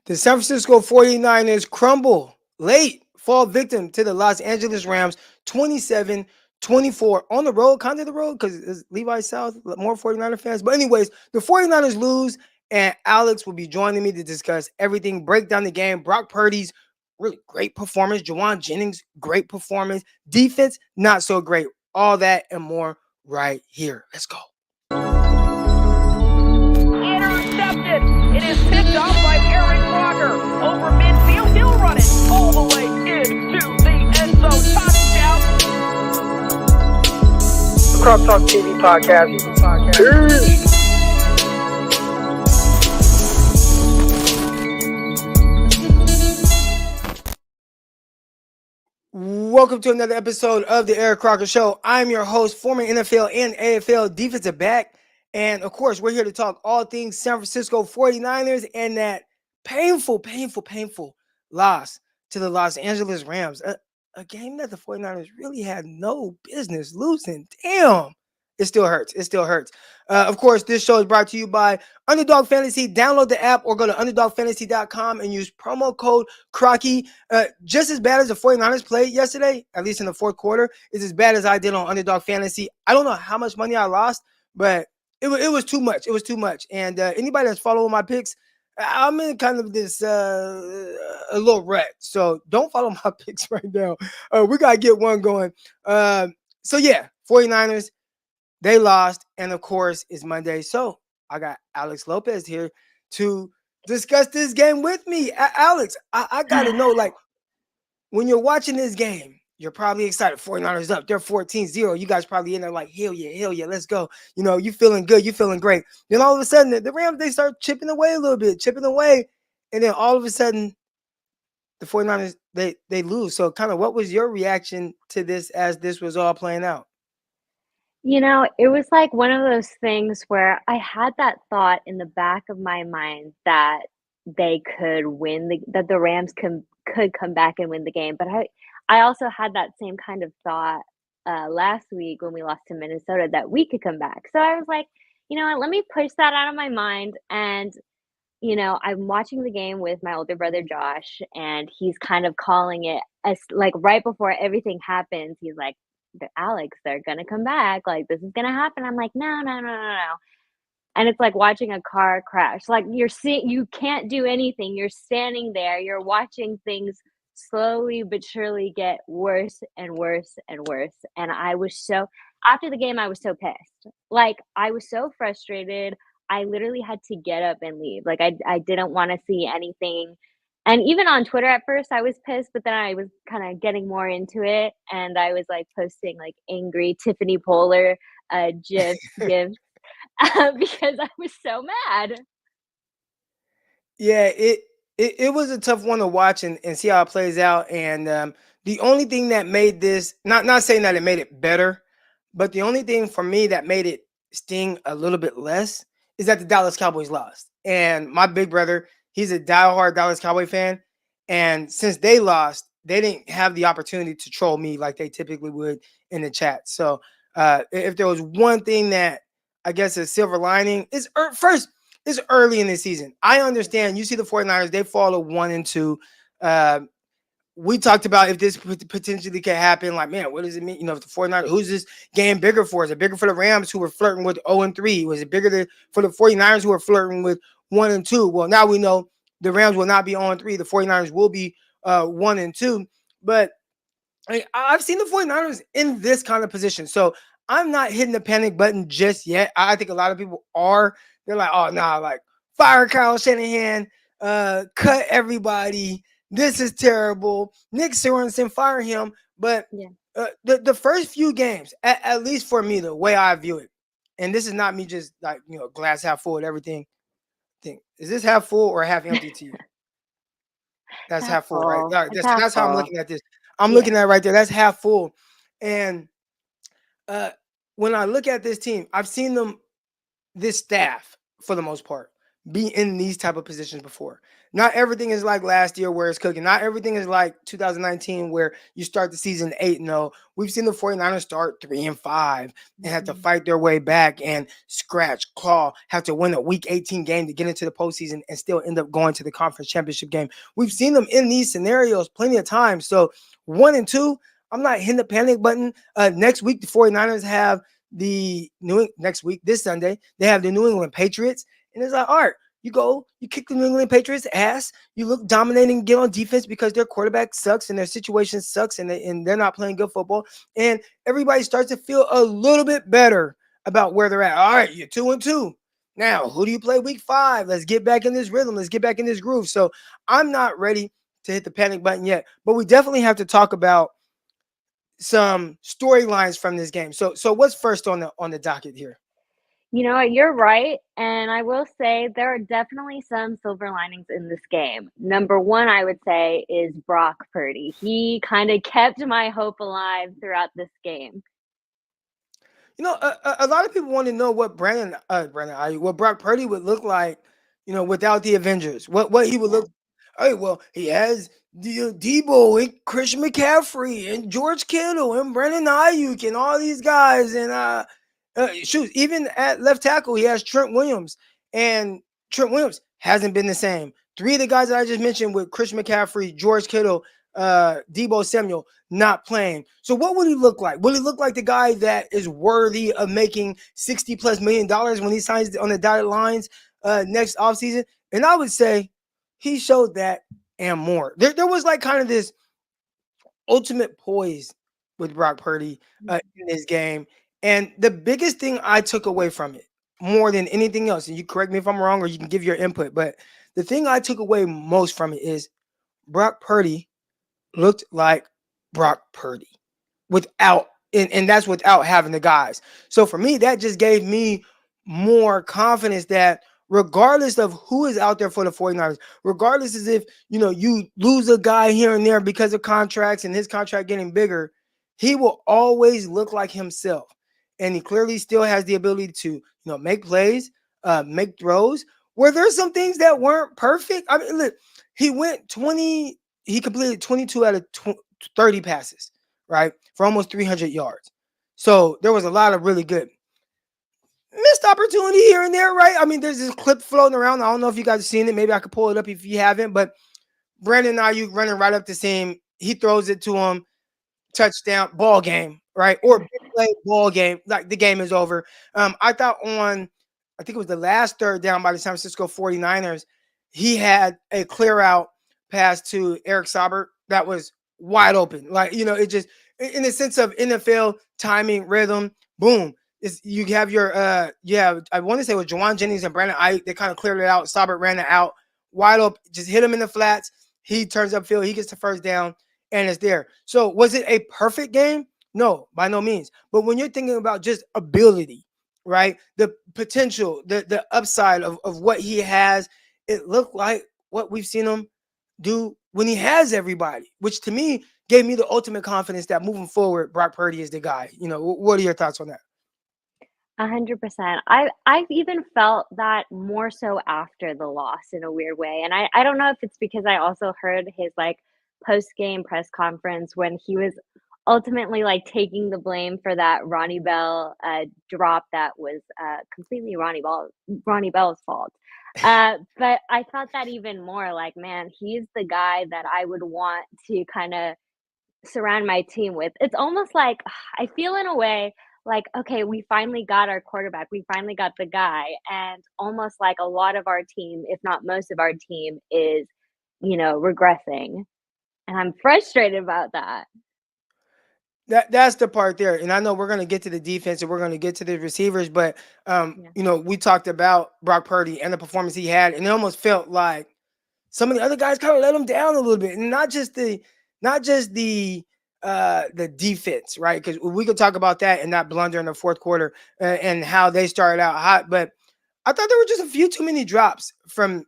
The San Francisco 49ers crumble late, fall victim to the Los Angeles Rams 27-24 on the road, kind of the road because it's Levi South, more 49er fans. But anyways, the 49ers lose, and Alex will be joining me to discuss everything, break down the game. Brock Purdy's really great performance. Jauan Jennings, great performance. Defense, not so great. All that and more right here. Let's go. Intercepted. It is picked off by Eric Walker. Over midfield, he'll run it all the way into the end zone. Touchdown. Cross Talk TV podcast. Peace. Welcome to another episode of the Eric Crocker Show. I'm your host, former NFL and AFL defensive back. And of course, we're here to talk all things San Francisco 49ers and that painful loss to the Los Angeles Rams. A game that the 49ers really had no business losing. Damn. It still hurts. Of course, this show is brought to you by Underdog Fantasy. Download the app or go to underdogfantasy.com and use promo code Crocky. Just as bad as the 49ers played yesterday, at least in the fourth quarter, is as bad as I did on Underdog Fantasy. I don't know how much money I lost, but it was too much. It was too much. And anybody that's following my picks, I'm in kind of this a little rut. So don't follow my picks right now. We got to get one going. So yeah, 49ers. They lost, and of course, it's Monday. So I got Alex Lopez here to discuss this game with me. Alex, I got to know, like, when you're watching this game, you're probably excited. 49ers up. They're 14-0. You guys probably in there like, hell yeah, let's go. You know, you feeling good. You feeling great. Then all of a sudden, the Rams, they start chipping away a little bit, and then all of a sudden, the 49ers, they lose. So kind of what was your reaction to this as this was all playing out? You know, it was like one of those things where I had that thought in the back of my mind that they could that the Rams could come back and win the game. But I also had that same kind of thought last week when we lost to Minnesota that we could come back. So I was like, you know what, let me push that out of my mind. And, you know, I'm watching the game with my older brother Josh, and he's kind of calling it as like right before everything happens. He's like, Alex, they're gonna come back. Like, this is gonna happen. I'm like, no. And it's like watching a car crash. Like you can't do anything. You're standing there. You're watching things slowly but surely get worse and worse and worse. And after the game, I was so pissed. Like, I was so frustrated. I literally had to get up and leave. Like, I didn't want to see anything. And even on Twitter at first, I was pissed, but then I was kind of getting more into it, and I was like posting like angry Tiffany Poehler gifs because I was so mad. Yeah, it was a tough one to watch and see how it plays out. And the only thing that made this, not saying that it made it better, but the only thing for me that made it sting a little bit less is that the Dallas Cowboys lost. And my big brother, he's a diehard Dallas Cowboy fan. And since they lost, they didn't have the opportunity to troll me like they typically would in the chat. So if there was one thing that I guess a silver lining is first, it's early in the season. I understand. You see the 49ers, they fall to 1-2. We talked about if this potentially could happen. Like, man, what does it mean? You know, if the 49ers, who's this game bigger for? Is it bigger for the Rams who were flirting with 0-3? Was it bigger for the 49ers who were flirting with 1-2? Well, now we know the Rams will not be 0-3. The 49ers will be 1-2. But I've seen the 49ers in this kind of position. So I'm not hitting the panic button just yet. I think a lot of people are. They're like, oh, nah, like, fire Kyle Shanahan, cut everybody. This is terrible. Nick Sorensen, fire him. But Yeah. The first few games, at least for me, the way I view it, and this is not me just like, you know, glass half full and everything. Is this half full or half empty to you? That's half full, right? Full. It's half That's how I'm full. looking at this. I'm looking at it right there. That's half full. And when I look at this team, I've seen them, this staff, for the most part, be in these type of positions before. Not everything is like last year where it's cooking. Not everything is like 2019 where you start the season 8-0. We've seen the 49ers start 3-5 and have to Mhm. fight their way back and scratch, claw, have to win a week 18 game to get into the postseason and still end up going to the conference championship game. We've seen them in these scenarios plenty of times. So 1-2, I'm not hitting the panic button. Next week, the 49ers have next week, this Sunday, they have the New England Patriots. And it's like, all right, you go, you kick the New England Patriots ass, you look dominating, get on defense because their quarterback sucks and their situation sucks and they're not playing good football. And everybody starts to feel a little bit better about where they're at. All right, you're 2-2. Now, who do you play week 5? Let's get back in this rhythm. Let's get back in this groove. So I'm not ready to hit the panic button yet, but we definitely have to talk about some storylines from this game. So what's first on the docket here? You know what? You're right. And I will say there are definitely some silver linings in this game. Number one, I would say, is Brock Purdy. He kind of kept my hope alive throughout this game. A lot of people want to know what what Brock Purdy would look like, without the Avengers. What he would Yeah. look. Hey, well, he has Debo and Christian McCaffrey and George Kittle and Brandon Ayuk and all these guys, and shoot, even at left tackle, he has Trent Williams, and Trent Williams hasn't been the same. Three of the guys that I just mentioned with Christian McCaffrey, George Kittle, Debo Samuel not playing. So what would he look like? Will he look like the guy that is worthy of making $60+ million when he signs on the dotted lines next offseason? And I would say he showed that and more. There was like kind of this ultimate poise with Brock Purdy in this game. And the biggest thing I took away from it, more than anything else, and you correct me if I'm wrong or you can give your input, but the thing I took away most from it is Brock Purdy looked like Brock Purdy without and that's without having the guys. So for me, that just gave me more confidence that regardless of who is out there for the 49ers, regardless as if you lose a guy here and there because of contracts and his contract getting bigger, he will always look like himself. And he clearly still has the ability to make plays, make throws. Where there's some things that weren't perfect. I mean, look, he completed 22 out of 30 passes, right? For almost 300 yards. So there was a lot of really good missed opportunity here and there, right? I mean, there's this clip floating around. I don't know if you guys have seen it. Maybe I could pull it up if you haven't. But Brandon Ayuk running right up to him. He throws it to him. Touchdown, ball game, right? Or big play, ball game. Like the game is over. I thought I think it was the last third down by the San Francisco 49ers, he had a clear out pass to Eric Saubert that was wide open. Like, it just in the sense of NFL timing, rhythm, boom. You have your I want to say it was Jauan Jennings and Brandon Ayuk. They kind of cleared it out. Saubert ran it out, wide open, just hit him in the flats. He turns upfield, he gets the first down, and it's there. So was it a perfect game? No, by no means. But when you're thinking about just ability, right? The potential, the upside of what he has, it looked like what we've seen him do when he has everybody, which to me gave me the ultimate confidence that moving forward, Brock Purdy is the guy. What are your thoughts on that? 100%. I've even felt that more so after the loss in a weird way. And I don't know if it's because I also heard his like post-game press conference when he was ultimately like taking the blame for that Ronnie Bell drop that was completely Ronnie Bell's fault. But I thought that even more like, man, he's the guy that I would want to kind of surround my team with. It's almost like I feel in a way like, okay, we finally got our quarterback. We finally got the guy. And almost like a lot of our team, if not most of our team, is, regressing. And I'm frustrated about that. That's the part there. And I know we're gonna get to the defense and we're gonna get to the receivers, but Yeah. we talked about Brock Purdy and the performance he had, and it almost felt like some of the other guys kind of let him down a little bit, and not just the defense, right? Because we could talk about that and that blunder in the fourth quarter and how they started out hot, but I thought there were just a few too many drops from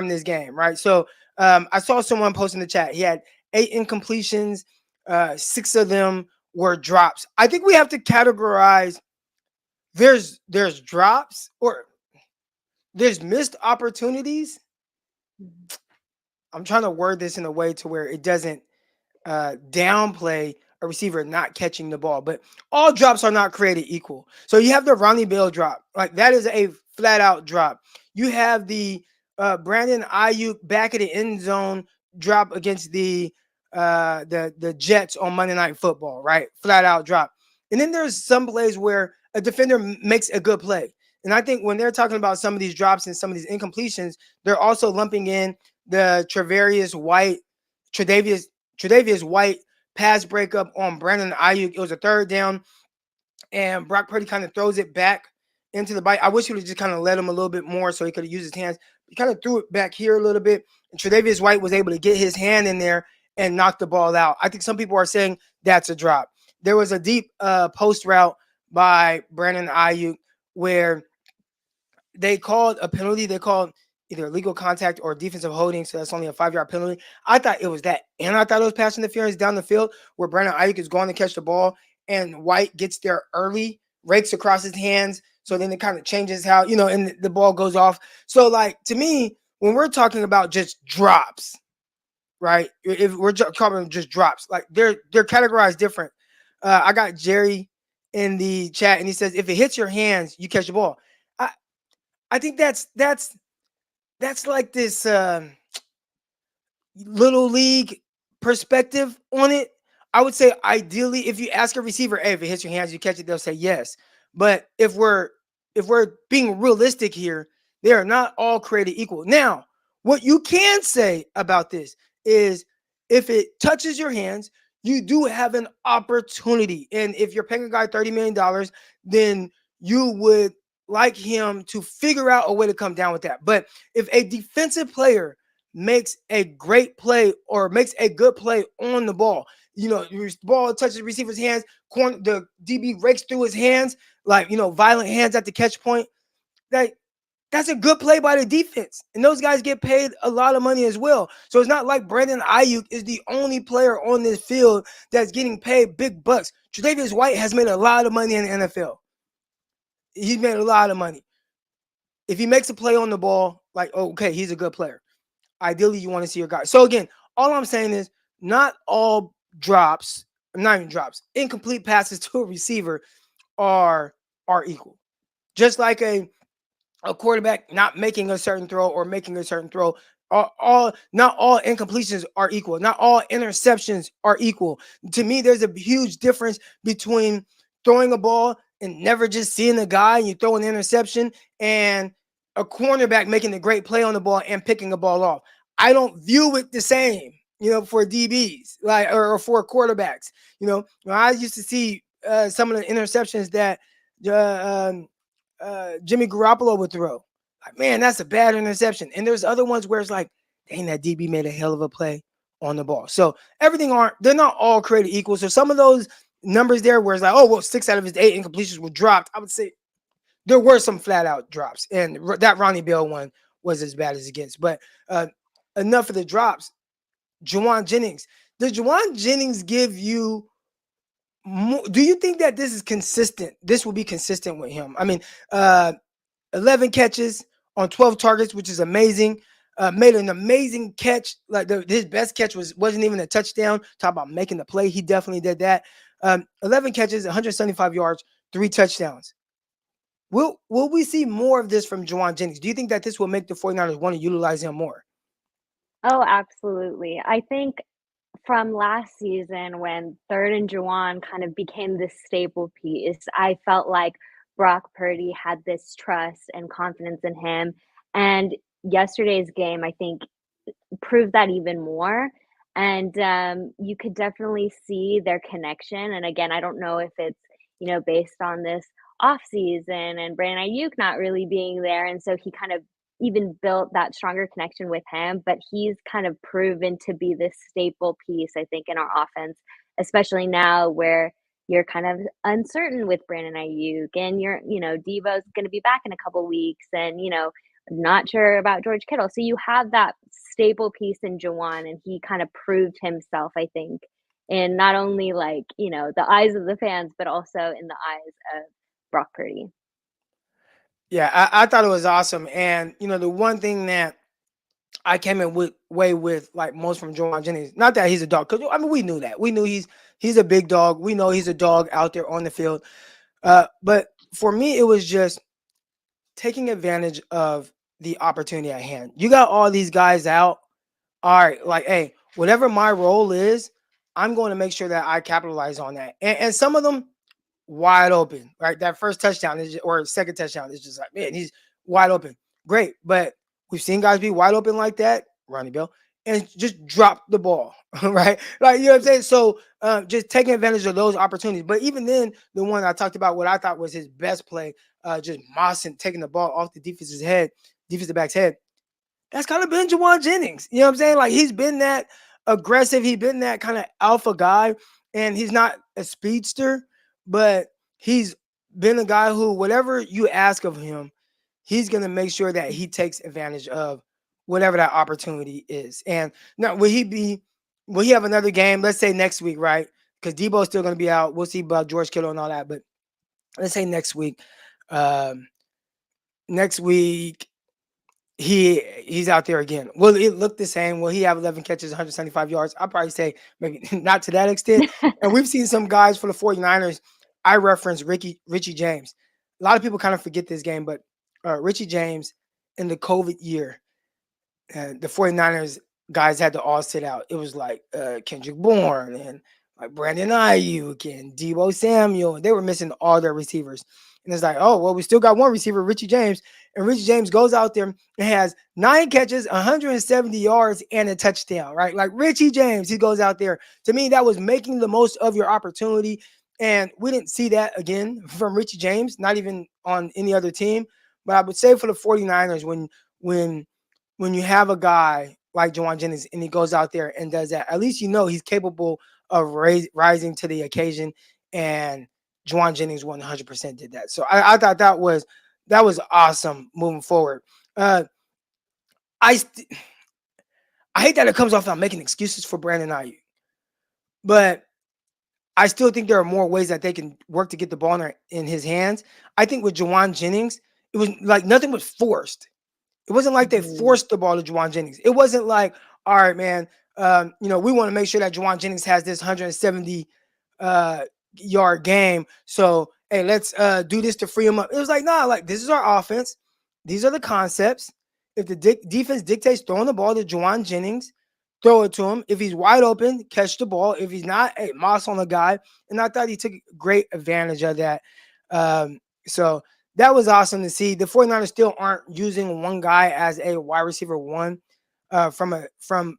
this game, right? So I saw someone post in the chat. He had 8 incompletions, 6 of them were drops. I think we have to categorize. There's drops or there's missed opportunities. Mhm. I'm trying to word this in a way to where it doesn't downplay a receiver not catching the ball, but all drops are not created equal. So you have the Ronnie Bell drop, like that is a flat out drop. You have the Brandon Ayuk back of the end zone drop against the Jets on Monday Night Football, right? Flat out drop. And then there's some plays where a defender makes a good play. And I think when they're talking about some of these drops and some of these incompletions, they're also lumping in the Tre'Davious White pass breakup on Brandon Ayuk. It was a third down, and Brock Purdy kind of throws it back into the bite. I wish he would have just kind of let him a little bit more so he could have used his hands. He kind of threw it back here a little bit, and Tre'Davious White was able to get his hand in there and knock the ball out. I think some people are saying that's a drop. There was a deep post route by Brandon Ayuk where they called a penalty. They called either illegal contact or defensive holding, so that's only a 5-yard penalty. I thought it was that, and I thought it was pass interference down the field where Brandon Ayuk is going to catch the ball, and White gets there early, rakes across his hands, so then it kind of changes how and the ball goes off. So, like to me, when we're talking about just drops, right? If we're talking just drops, like they're categorized different. I got Jerry in the chat, and he says if it hits your hands, you catch the ball. I I think that's like this little league perspective on it. I would say ideally, if you ask a receiver, "Hey, if it hits your hands, you catch it," they'll say yes. But if we're being realistic here, they are not all created equal. Now, what you can say about this is, if it touches your hands, you do have an opportunity, and if you're paying a guy $30 million, then you would like him to figure out a way to come down with that. But if a defensive player makes a great play or makes a good play on the ball, your ball touches the receiver's hands, the DB rakes through his hands, like, violent hands at the catch point. That's a good play by the defense. And those guys get paid a lot of money as well. So it's not like Brandon Ayuk is the only player on this field that's getting paid big bucks. Tre'Davious White has made a lot of money in the NFL. He's made a lot of money. If he makes a play on the ball, like, okay, he's a good player. Ideally, you want to see your guy. So again, all I'm saying is not all drops, not even drops, incomplete passes to a receiver are equal. Just like a quarterback not making a certain throw or making a certain throw, not all incompletions are equal. Not all interceptions are equal. To me, there's a huge difference between throwing a ball and never just seeing the guy and you throw an interception, and a cornerback making a great play on the ball and picking a ball off. I don't view it the same, for DBs, like, or for quarterbacks. I used to see some of the interceptions that Jimmy Garoppolo would throw. Like, man, that's a bad interception. And there's other ones where it's like, dang, that DB made a hell of a play on the ball. So they're not all created equal. So some of those numbers there where it's like, oh, well, 6 out of his 8 incompletions were dropped. I would say there were some flat out drops. And that Ronnie Bell one was as bad as it gets. But enough of the drops. Jauan Jennings. Does Jauan Jennings give you do you think that this is consistent? This will be consistent with him. I mean, 11 catches on 12 targets, which is amazing. Made an amazing catch. Like his best catch wasn't even a touchdown. Talk about making the play. He definitely did that. 11 catches, 175 yards, 3 touchdowns. Will we see more of this from Jauan Jennings? Do you think that this will make the 49ers want to utilize him more? Oh, absolutely. I think from last season when 3rd and Jauan kind of became this staple piece, I felt like Brock Purdy had this trust and confidence in him. And yesterday's game, I think, proved that even more. And you could definitely see their connection. And again, I don't know if it's, based on this off season and Brandon Ayuk not really being there. And so he kind of even built that stronger connection with him. But he's kind of proven to be this staple piece, I think, in our offense, especially now where you're kind of uncertain with Brandon Ayuk and Devo's going to be back in a couple weeks and, not sure about George Kittle. So you have that staple piece in Jauan, and he kind of proved himself, I think, in not only the eyes of the fans, but also in the eyes of Brock Purdy. Yeah, I thought it was awesome. And the one thing that I came in with way with like most from Jauan Jennings, not that he's a dog, because I mean we knew that. We knew he's a big dog. We know he's a dog out there on the field. But for me, it was just taking advantage of the opportunity at hand. You got all these guys out. All right, like, hey, whatever my role is, I'm going to make sure that I capitalize on that. And some of them wide open, right? That first touchdown is or second touchdown is just like, man, he's wide open. Great. But we've seen guys be wide open like that, Ronnie Bell, and just drop the ball, right? Like, you know what I'm saying? So just taking advantage of those opportunities. But even then, the one I talked about, what I thought was his best play, just Mossing taking the ball off the defensive back's head, that's kind of been Jauan Jennings. You know what I'm saying? Like he's been that aggressive. He's been that kind of alpha guy, and he's not a speedster, but he's been a guy who, whatever you ask of him, he's gonna make sure that he takes advantage of whatever that opportunity is. And now, will he have another game? Let's say next week, right? Because Debo's still gonna be out. We'll see about George Kittle and all that, but let's say next week. Um, next week he's out there again. Will it look the same? Will he have 11 catches, 175 yards? I'll probably say maybe not to that extent. And we've seen some guys for the 49ers. I reference Richie James. A lot of people kind of forget this game, but Richie James in the COVID year, the 49ers guys had to all sit out. It was like Kendrick Bourne and like Brandon Ayuk and Debo Samuel. They were missing all their receivers. And it's like, oh, well, we still got one receiver, Richie James. And Richie James goes out there and has 9 catches, 170 yards, and a touchdown, right? Like Richie James, he goes out there. To me, that was making the most of your opportunity. And we didn't see that again from Richie James, not even on any other team. But I would say for the 49ers, when you have a guy like Jauan Jennings and he goes out there and does that, at least he's capable of rising to the occasion. And Jauan Jennings 100% did that. So I thought that was awesome moving forward. Uh, I I hate that it comes off I'm making excuses for Brandon Ayuk, but I still think there are more ways that they can work to get the ball in his hands. I think with Jauan Jennings, it was like nothing was forced. It wasn't like they Mhm. forced the ball to Jauan Jennings. It wasn't like, all right, man, we want to make sure that Jauan Jennings has this 170 uh, yard game. So, hey, let's do this to free him up. It was like, nah, like this is our offense. These are the concepts. If the defense dictates throwing the ball to Jauan Jennings, throw it to him. If he's wide open, catch the ball. If he's not, hey, Moss on the guy. And I thought he took great advantage of that. So that was awesome to see. The 49ers still aren't using one guy as a wide receiver one from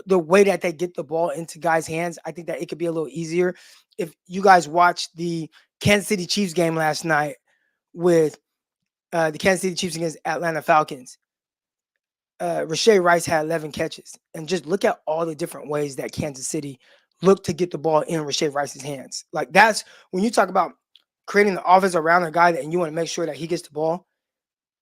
the way that they get the ball into guys' hands. I think that it could be a little easier. If you guys watched the Kansas City Chiefs game last night with the Kansas City Chiefs against Atlanta Falcons, Rashay Rice had 11 catches. And just look at all the different ways that Kansas City looked to get the ball in Rashay Rice's hands. Like that's when you talk about creating the offense around a guy that and you want to make sure that he gets the ball,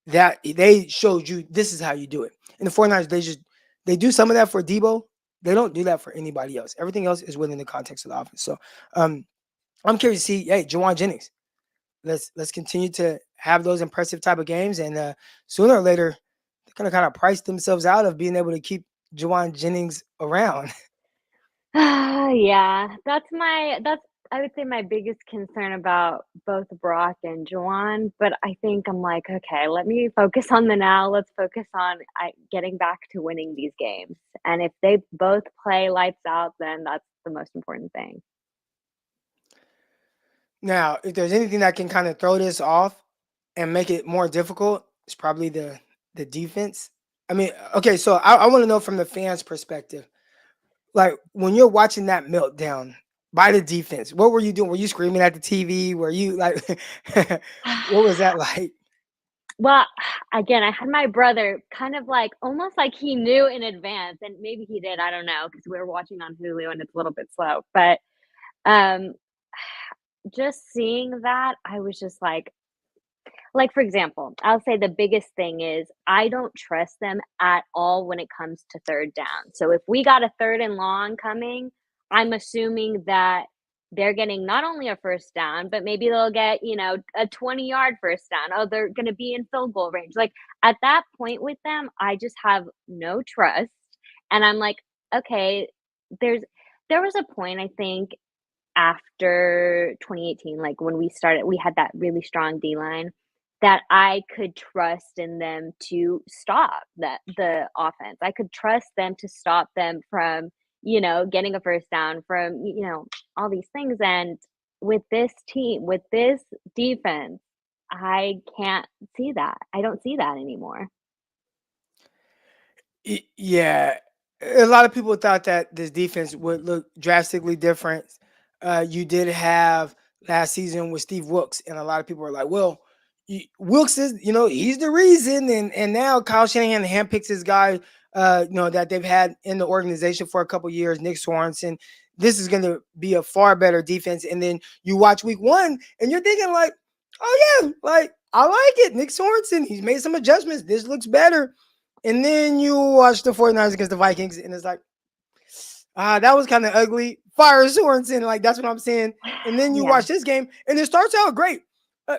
that they showed you this is how you do it. And the 49ers, they do some of that for Debo. They don't do that for anybody else. Everything else is within the context of the offense. So I'm curious to see, hey, Jauan Jennings. Let's continue to have those impressive type of games. And sooner or later, they're gonna kind of price themselves out of being able to keep Jauan Jennings around. Yeah, that's I would say my biggest concern about both Brock and Juwan, but I think I'm like, okay, let me focus on the now. Let's focus on getting back to winning these games. And if they both play lights out, then that's the most important thing. Now, if there's anything that can kind of throw this off and make it more difficult, it's probably the defense. I mean, okay, so I want to know from the fans' perspective, like when you're watching that meltdown by the defense, what were you doing? Were you screaming at the TV? Were you like, what was that like? Well, again, I had my brother kind of like almost like he knew in advance, and maybe he did, I don't know, because we were watching on Hulu and it's a little bit slow. But um just seeing that, I was just like, for example, I'll say the biggest thing is I don't trust them at all when it comes to third down. So if we got a third and long coming, I'm assuming that they're getting not only a first down, but maybe they'll get, a 20-yard first down. Oh, they're going to be in field goal range. Like at that point with them, I just have no trust. And I'm like, okay, there's there was a point I think after 2018, like when we had that really strong D line that I could trust in them to stop the offense. I could trust them to stop them from, getting a first down from, all these things. And with this team, with this defense, I can't see that. I don't see that anymore. Yeah, a lot of people thought that this defense would look drastically different. You did have last season with Steve Wilkes, and a lot of people were like, "Well, Wilkes is, he's the reason." And now Kyle Shanahan handpicks his guy, that they've had in the organization for a couple years, Nick Sorensen. This is going to be a far better defense. And then you watch Week 1, and you're thinking like, "Oh yeah, like I like it, Nick Sorensen. He's made some adjustments. This looks better." And then you watch the 49ers against the Vikings, and it's like, that was kind of ugly. Fire Sorensen, like that's what I'm saying. And then you Yeah. watch this game, and it starts out great. Uh,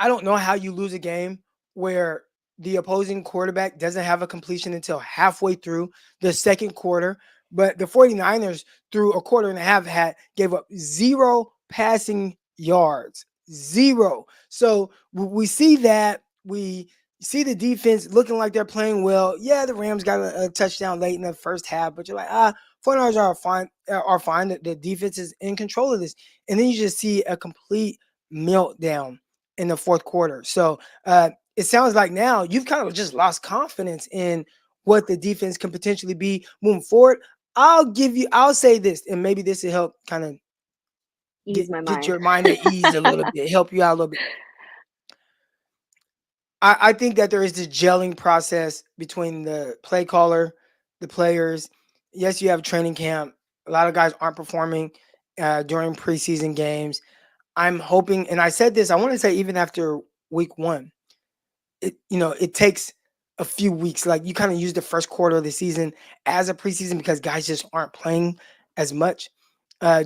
I don't know how you lose a game where the opposing quarterback doesn't have a completion until halfway through the second quarter. But the 49ers, through a quarter and a half, gave up 0 passing yards. 0. So we see that. We see the defense looking like they're playing well. Yeah, the Rams got a touchdown late in the first half, but you're like, 49ers are fine. Are fine. The defense is in control of this. And then you just see a complete meltdown in the fourth quarter. So it sounds like now you've kind of just lost confidence in what the defense can potentially be moving forward. I'll say this, and maybe this will help kind of Ease my get mind. your mind at ease a little bit, help you out a little bit. I think that there is this gelling process between the play caller, the players. Yes, you have training camp. A lot of guys aren't performing during preseason games. I'm hoping, and I said this, I want to say even after week 1, it takes a few weeks. Like you kind of use the first quarter of the season as a preseason because guys just aren't playing as much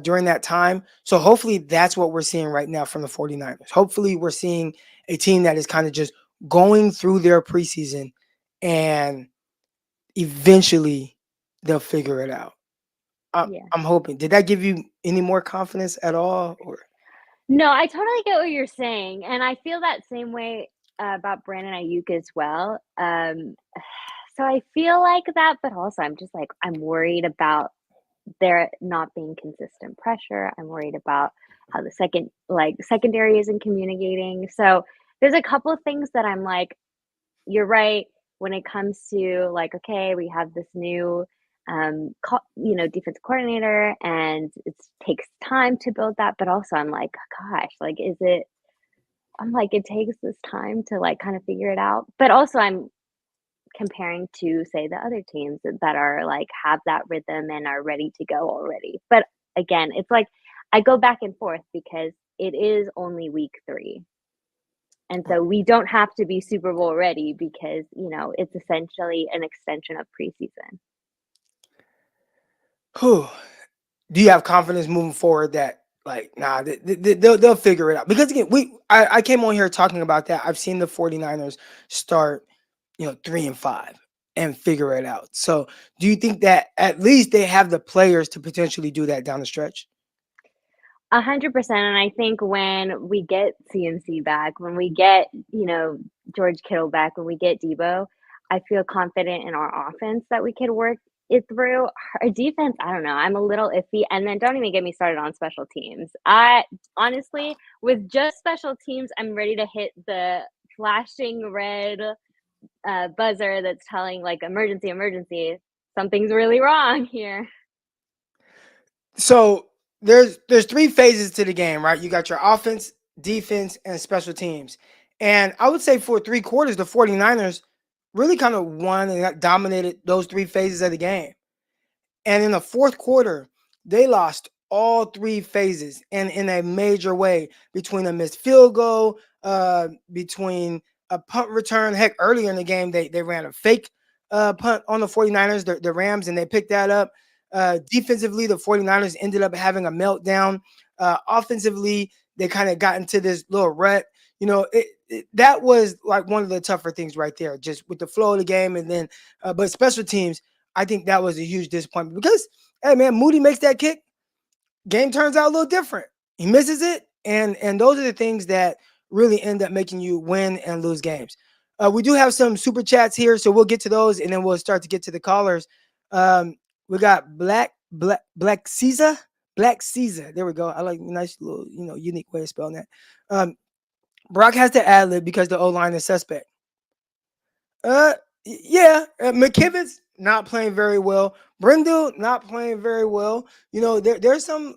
during that time. So hopefully that's what we're seeing right now from the 49ers. Hopefully we're seeing a team that is kind of just going through their preseason and eventually they'll figure it out. Yeah. I'm hoping. Did that give you any more confidence at all? Or No, I totally get what you're saying, and I feel that same way about Brandon Ayuk as well. So I feel like that, but also I'm just like I'm worried about there not being consistent pressure. I'm worried about how the secondary isn't communicating. So there's a couple of things that I'm like, you're right when it comes to like, okay, we have this new defensive coordinator and it takes time to build that, but also I'm like, gosh, like I'm like it takes this time to like kind of figure it out. But also I'm comparing to say the other teams that are like have that rhythm and are ready to go already. But again, it's like I go back and forth because it is only week 3. And so we don't have to be Super Bowl ready because, it's essentially an extension of preseason. whew, do you have confidence moving forward that like they'll figure it out? Because again, I came on here talking about that. I've seen the 49ers start 3-5 and figure it out. So do you think that at least they have the players to potentially do that down the stretch? 100%. And I think when we get CMC back, when we get, George Kittle back, when we get Debo, I feel confident in our offense that we could work it through. Our defense, I don't know. I'm a little iffy. And then don't even get me started on special teams. I honestly, with just special teams, I'm ready to hit the flashing red buzzer that's telling like emergency, emergency. Something's really wrong here. So there's 3 phases to the game, right? You got your offense, defense, and special teams. And I would say for 3 quarters, the 49ers really kind of won and dominated those 3 phases of the game. And in the fourth quarter, they lost all 3 phases and in a major way between a missed field goal, between a punt return. Heck, earlier in the game, they ran a fake punt on the 49ers, the Rams, and they picked that up. Defensively, the 49ers ended up having a meltdown. Offensively, they kind of got into this little rut. That was like one of the tougher things right there, just with the flow of the game. And then, but special teams, I think that was a huge disappointment because, hey, man, Moody makes that kick. Game turns out a little different. He misses it, and those are the things that really end up making you win and lose games. We do have some super chats here, so we'll get to those, and then we'll start to get to the callers. We got Black Caesar. Black Caesar. There we go. I like nice little, unique way of spelling that. Brock has to ad lib because the O line is suspect. Yeah, McKivitz not playing very well. Brindle not playing very well. There's some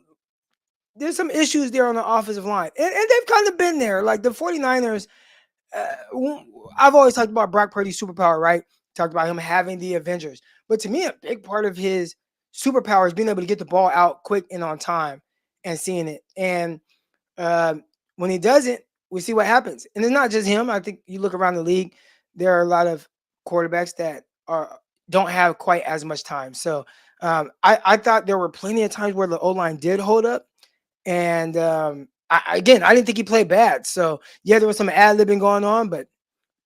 issues there on the offensive line, and they've kind of been there. Like the 49ers, I've always talked about Brock Purdy's superpower, right? Talked about him having the Avengers, but to me, a big part of his superpower is being able to get the ball out quick and on time and seeing it. And when he doesn't, we see what happens. And it's not just him. I think you look around the league, there are a lot of quarterbacks that don't have quite as much time. So I thought there were plenty of times where the O-line did hold up. And I didn't think he played bad. So, yeah, there was some ad-libbing going on. But,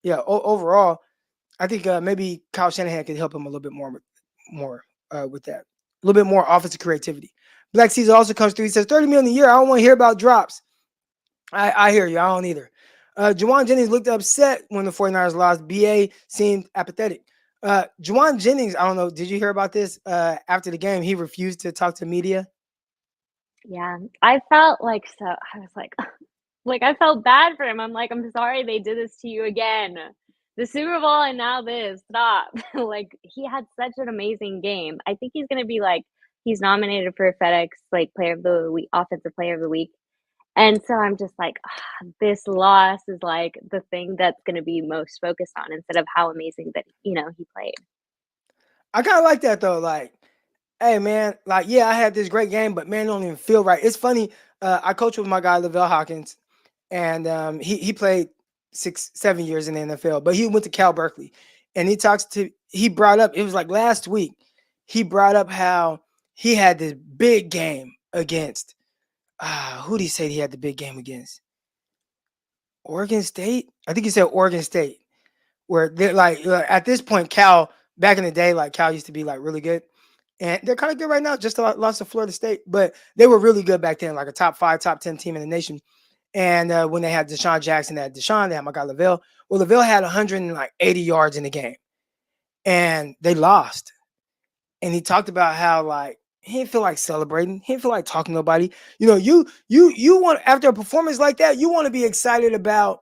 yeah, overall, I think maybe Kyle Shanahan could help him a little bit more with that. A little bit more offensive creativity. Black Caesar also comes through. He says, $30 million a year. I don't want to hear about drops. I hear you. I don't either. Jauan Jennings looked upset when the 49ers lost. BA seemed apathetic. Jauan Jennings, I don't know. Did you hear about this? After the game, he refused to talk to media. Yeah, I felt like I was like, I felt bad for him. I'm like, I'm sorry they did this to you again. The Super Bowl and now this. Stop. Like, he had such an amazing game. I think he's going to be he's nominated for FedEx, Player of the Week, Offensive Player of the Week. And so I'm just like, this loss is the thing that's going to be most focused on instead of how amazing that, he played. I kind of like that though. Hey man, I had this great game, but man, it don't even feel right. It's funny. I coach with my guy Lavelle Hawkins, and he played 6-7 years in the NFL, but he went to Cal Berkeley, and he brought up, it was like last week, he brought up how he had this big game against who did he say he had the big game against? Oregon State? I think he said Oregon State, where they're at this point, Cal, back in the day, Cal used to be really good. And they're kind of good right now, just lost to Florida State. But they were really good back then, like a top 5, top 10 team in the nation. And when they had Deshaun Jackson, they had my guy Lavelle. Well, Lavelle had 180 yards in the game. And they lost. And he talked about how, he didn't feel like celebrating. He didn't feel like talking to nobody. You want, after a performance like that, you want to be excited about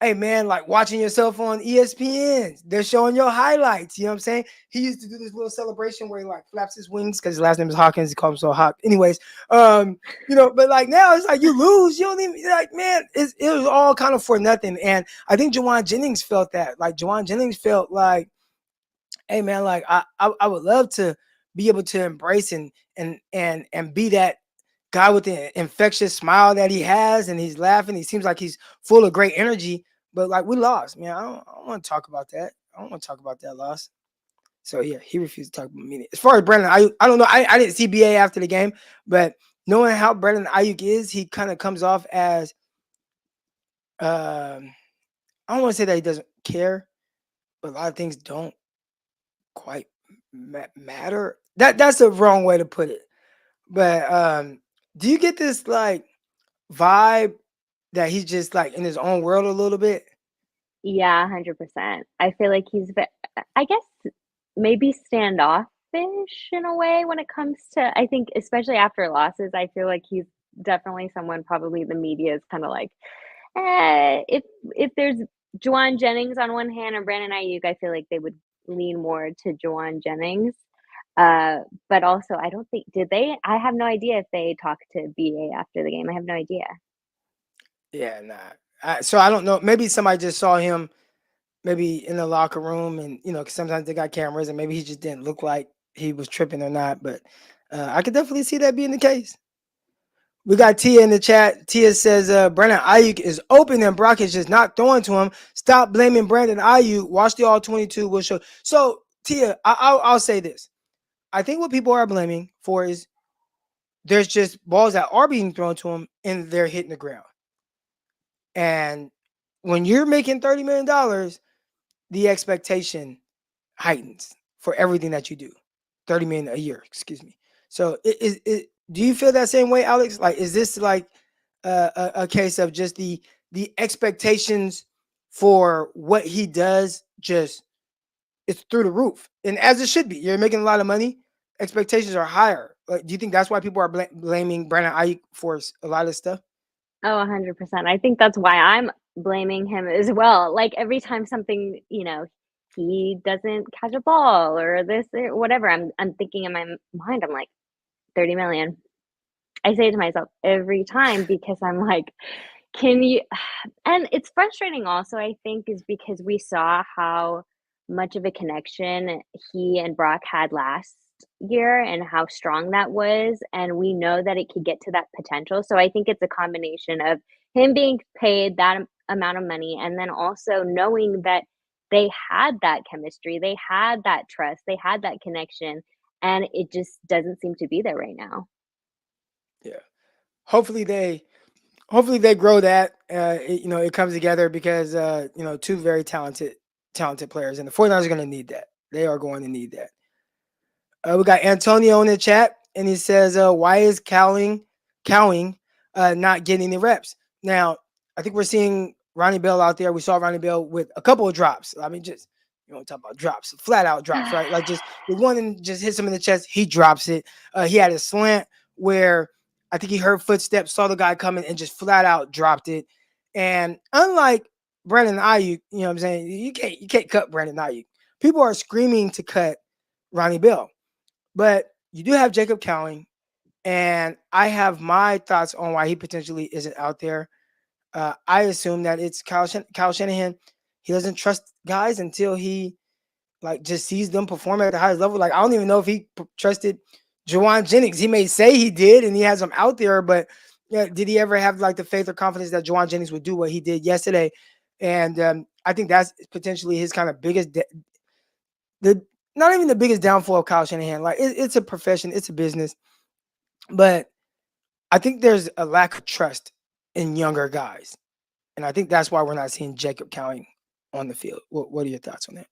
hey man, watching yourself on ESPN, they're showing your highlights. You know what I'm saying? He used to do this little celebration where he flaps his wings because his last name is Hawkins. He calls himself Hawk. Anyways, but now it's you lose. You don't even man. It was all kind of for nothing. And I think Jauan Jennings felt that. Jauan Jennings felt hey man, I would love to be able to embrace and be that guy with the infectious smile that he has, and he's laughing. He seems like he's full of great energy, but we lost, man. I don't want to talk about that. I don't want to talk about that loss. So yeah, he refused to talk about me. As far as Brandon Ayuk, I don't know. I didn't see BA after the game, but knowing how Brandon Ayuk is, he kind of comes off as I don't want to say that he doesn't care, but a lot of things don't quite matter. That's the wrong way to put it. But do you get this vibe that he's just in his own world a little bit? Yeah, 100%. I feel like he's, I guess, maybe standoffish in a way when it comes to, I think, especially after losses, I feel like he's definitely someone probably the media is kind of if there's Jauan Jennings on one hand or Brandon Ayuk, I feel like they would lean more to Jauan Jennings. But also, I don't think, did they? I have no idea if they talked to BA after the game. I have no idea. Yeah, nah. So I don't know. Maybe somebody just saw him maybe in the locker room, and because sometimes they got cameras, and maybe he just didn't look like he was tripping or not. But I could definitely see that being the case. We got Tia in the chat. Tia says Brandon Ayuk is open and Brock is just not throwing to him. Stop blaming Brandon Ayuk. Watch the all 22 will show. So Tia, I'll say this. I think what people are blaming for is there's just balls that are being thrown to him and they're hitting the ground. And when you're making $30 million, the expectation heightens for everything that you do. 30 million a year, excuse me. So do you feel that same way, Alex? Like, is this like a case of just the expectations for what he does just it's through the roof, and as it should be. You're making a lot of money, expectations are higher. Like, do you think that's why people are blaming Brandon Ayuk for a lot of stuff? Oh, 100%. I think that's why I'm blaming him as well. Like every time something, he doesn't catch a ball or this or whatever, I'm thinking in my mind, I'm like, 30 million. I say it to myself every time because I'm like, can you and it's frustrating also, I think, is because we saw how much of a connection he and Brock had last year and how strong that was, and we know that it could get to that potential. So I think it's a combination of him being paid that amount of money and then also knowing that they had that chemistry, they had that trust, they had that connection, and it just doesn't seem to be there right now. Yeah. Hopefully they grow that. It comes together because two very talented players, and the 49ers are going to need that. They are going to need that. We got Antonio in the chat, and he says, "Why is Cowing not getting the reps?" Now, I think we're seeing Ronnie Bell out there. We saw Ronnie Bell with a couple of drops. I mean, just talk about drops, flat out drops, right? Like just the one and just hits him in the chest, he drops it. He had a slant where I think he heard footsteps, saw the guy coming, and just flat out dropped it. And unlike Brandon Ayuk, you know what I'm saying? You can't cut Brandon Ayuk. People are screaming to cut Ronnie Bell. But you do have Jacob Cowing, and I have my thoughts on why he potentially isn't out there. I assume that it's Kyle Shanahan. He doesn't trust guys until he like just sees them perform at the highest level. Like I don't even know if he trusted Jauan Jennings. He may say he did, and he has him out there, but did he ever have like the faith or confidence that Jauan Jennings would do what he did yesterday? And I think that's potentially his kind of biggest the not even the biggest downfall of Kyle Shanahan. Like it's a profession, it's a business, but I think there's a lack of trust in younger guys, and I think that's why we're not seeing Jacob Cowing on the field. What are your thoughts on that?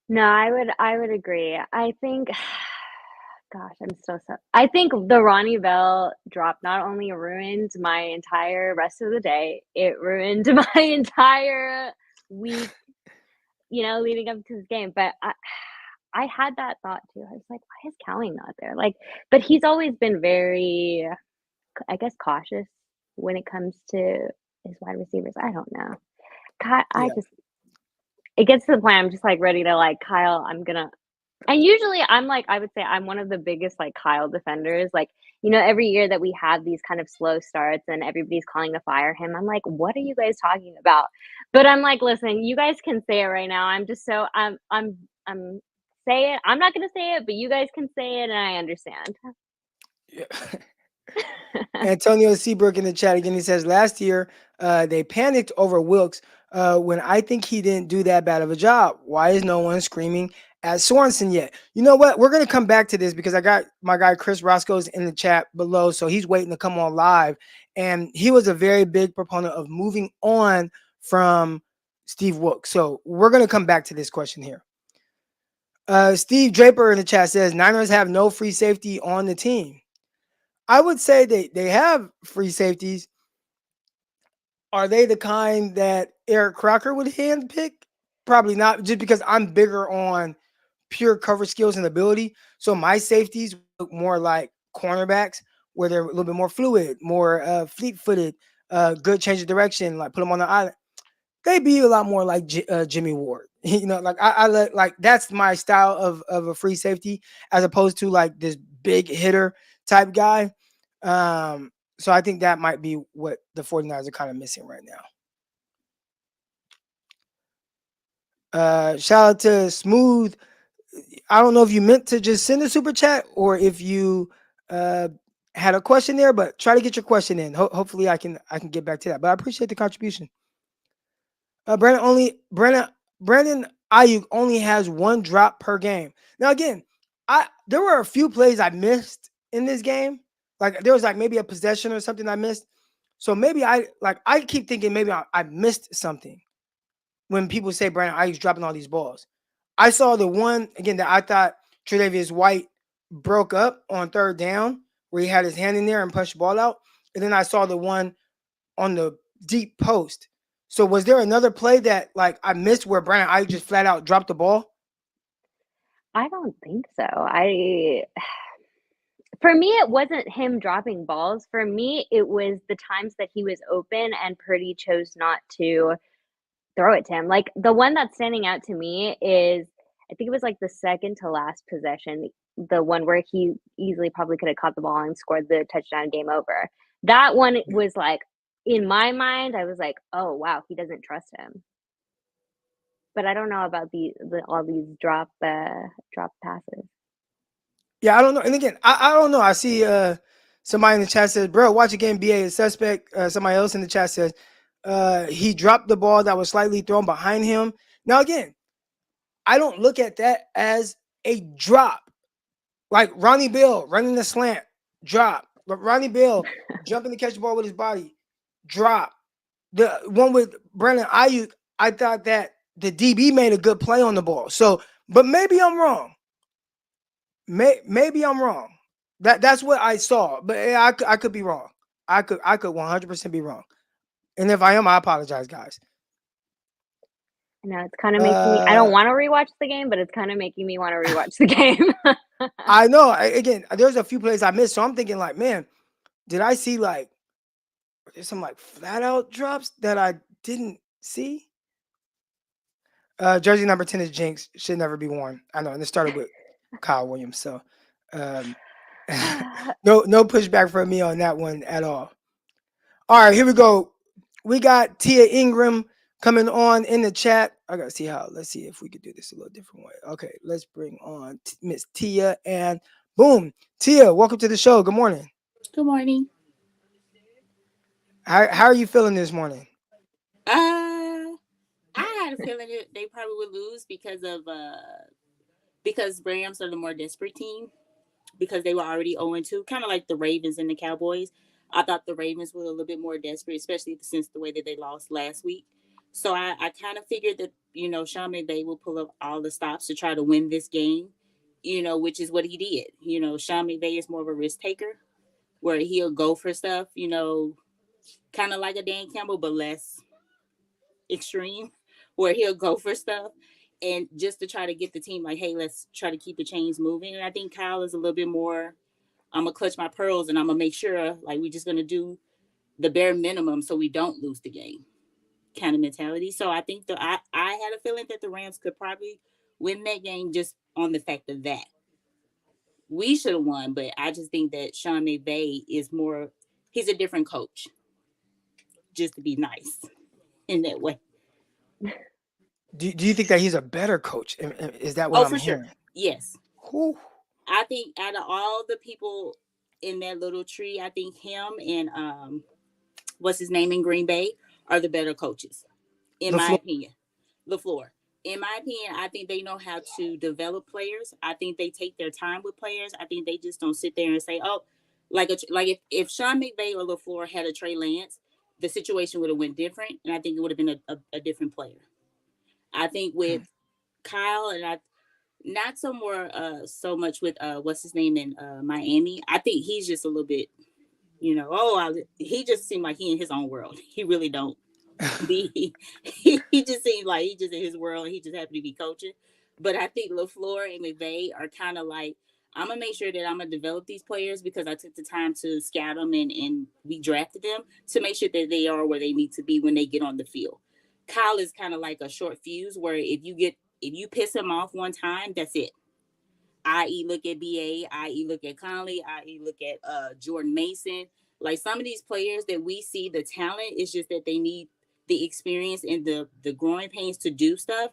No, I would agree. I think gosh, I'm so I think the Ronnie Bell drop not only ruined my entire rest of the day, it ruined my entire week, leading up to this game. But I had that thought too. I was like, why is Cowling not there? Like, but he's always been very, I guess, cautious when it comes to his wide receivers. I don't know. I Yeah, just it gets to the point I'm just like ready to like Kyle. And usually I'm like I would say I'm one of the biggest like Kyle defenders. Like every year that we have these kind of slow starts and everybody's calling to fire him, I'm like, what are you guys talking about? But I'm like, listen, you guys can say it right now. I'm just so I'm say it. I'm not gonna say it, but you guys can say it, and I understand. yeah. Antonio Seabrook in the chat again. He says last year they panicked over Wilkes when I think he didn't do that bad of a job. Why is no one screaming at Sorensen yet? You know what? We're going to come back to this because I got my guy Chris Roscoe's in the chat below, so he's waiting to come on live. And he was a very big proponent of moving on from Steve Wilkes. So we're going to come back to this question here. Steve Draper in the chat says Niners have no free safety on the team. I would say they have free safeties. Are they the kind that Eric Crocker would handpick? Probably not, just because I'm bigger on pure cover skills and ability. So my safeties look more like cornerbacks, where they're a little bit more fluid, more fleet-footed, good change of direction, like put them on the island. They be a lot more like Jimmy Ward. Like I like that's my style of a free safety as opposed to like this big hitter type guy. So I think that might be what the 49ers are kind of missing right now. Shout out to Smooth. I don't know if you meant to just send a super chat or if you had a question there, but try to get your question in. Hopefully I can get back to that. But I appreciate the contribution. Brandon Ayuk only has one drop per game. Now again, there were a few plays I missed in this game. Like there was like maybe a possession or something I missed. So maybe I keep thinking maybe I missed something when people say Brandon Ayuk's dropping all these balls. I saw the one again that I thought Tre'Davious White broke up on third down where he had his hand in there and punched the ball out. And then I saw the one on the deep post. So was there another play that like I missed where Brandon Ayuk just flat out dropped the ball? I don't think so. For me, it wasn't him dropping balls. For me, it was the times that he was open and Purdy chose not to throw it to him. Like the one that's standing out to me is, I think it was like the second to last possession, the one where he easily probably could have caught the ball and scored the touchdown, game over. That one was like, in my mind, I was like, oh wow, he doesn't trust him. But I don't know about all these drop passes. Yeah, I don't know. And again, I don't know. I see somebody in the chat says, bro, watch again, BA is suspect. Somebody else in the chat says he dropped the ball that was slightly thrown behind him. Now, again, I don't look at that as a drop. Like Ronnie Bill running the slant, drop. But Ronnie Bill jumping to catch the ball with his body, drop. The one with Brandon Ayuk, I thought that the DB made a good play on the ball. So, but maybe I'm wrong. Maybe I'm wrong. That's what I saw, but I could be wrong. I could 100% be wrong. And if I am, I apologize, guys. No, it's kind of making me. I don't want to rewatch the game, but it's kind of making me want to rewatch the game. I know. Again, there's a few plays I missed, so I'm thinking like, man, did I see like there's some like flat out drops that I didn't see? Jersey number 10 is Jinx. Should never be worn. I know, and it started with Kyle Williams. So, no pushback from me on that one at all. All right, here we go. We got Tia Ingram coming on in the chat. I gotta see how. Let's see if we could do this a little different way. Okay, let's bring on Miss Tia, and boom, Tia, welcome to the show. Good morning. Good morning. How are you feeling this morning? I had a feeling that they probably would lose because Rams are the more desperate team because they were already 0-2, kind of like the Ravens and the Cowboys. I thought the Ravens were a little bit more desperate, especially since the way that they lost last week. So I kind of figured that, Sean McVay will pull up all the stops to try to win this game, which is what he did. Sean McVay is more of a risk taker where he'll go for stuff, kind of like a Dan Campbell, but less extreme, where he'll go for stuff and just to try to get the team like, hey, let's try to keep the chains moving. And I think Kyle is a little bit more, I'm going to clutch my pearls and I'm going to make sure like we're just going to do the bare minimum so we don't lose the game kind of mentality. So I think I had a feeling that the Rams could probably win that game just on the fact of that. We should have won, but I just think that Sean McVay is more, he's a different coach, just to be nice in that way. Do you think that he's a better coach? Is that what I'm hearing? Sure. Yes. Whew. I think out of all the people in that little tree, I think him and what's his name in Green Bay are the better coaches, in my opinion. LaFleur. In my opinion, I think they know how to develop players. I think they take their time with players. I think they just don't sit there and say, oh, like if Sean McVay or LaFleur had a Trey Lance, the situation would have went different, and I think it would have been a different player. I think with Kyle and not so much with what's his name in Miami. I think he's just a little bit, he just seemed like he in his own world. He really don't. He just seemed like he just in his world. And he just happened to be coaching. But I think LaFleur and McVay are kind of like, I'm gonna make sure that I'm gonna develop these players because I took the time to scout them and we drafted them to make sure that they are where they need to be when they get on the field. Kyle is kind of like a short fuse where if you piss him off one time, that's it. I.e. look at BA, i.e. look at Conley, i.e. look at Jordan Mason. Like some of these players that we see the talent, it's just that they need the experience and the growing pains to do stuff.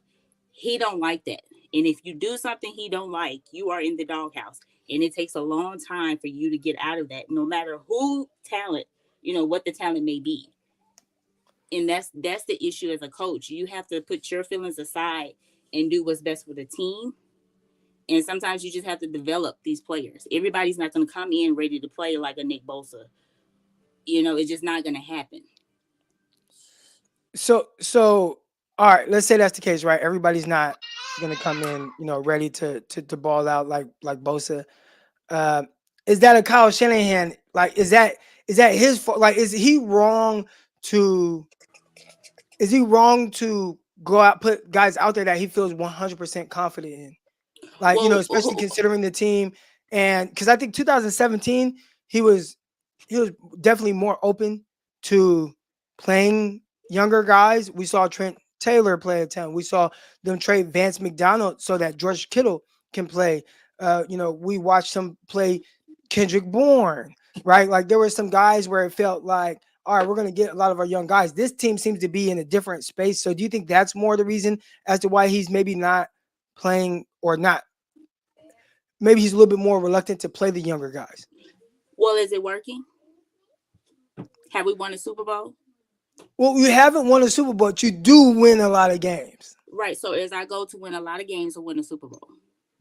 He don't like that. And if you do something he don't like, you are in the doghouse. And it takes a long time for you to get out of that, no matter who talent, what the talent may be. And that's the issue as a coach. You have to put your feelings aside and do what's best for the team And sometimes you just have to develop these players. Everybody's not going to come in ready to play like a Nick Bosa. It's just not going to happen. So all right, let's say that's the case, right? Everybody's not gonna come in, ready to ball out like Bosa. Uh, is that a Kyle Shanahan? Like, is that his fault? Like, is he wrong to go out, put guys out there that he feels 100% confident in? Like, especially considering the team, and because I think 2017 he was definitely more open to playing younger guys. We saw Trent Taylor play at 10. We saw them trade Vance McDonald so that George Kittle can play. We watched him play Kendrick Bourne, right? Like, there were some guys where it felt like, all right, we're going to get a lot of our young guys. This team seems to be in a different space. So do you think that's more the reason as to why he's maybe not playing, or not? Maybe he's a little bit more reluctant to play the younger guys. Well, is it working? Have we won a Super Bowl? Well, we haven't won a Super Bowl, but you do win a lot of games. Right. So is our goal to win a lot of games or win a Super Bowl?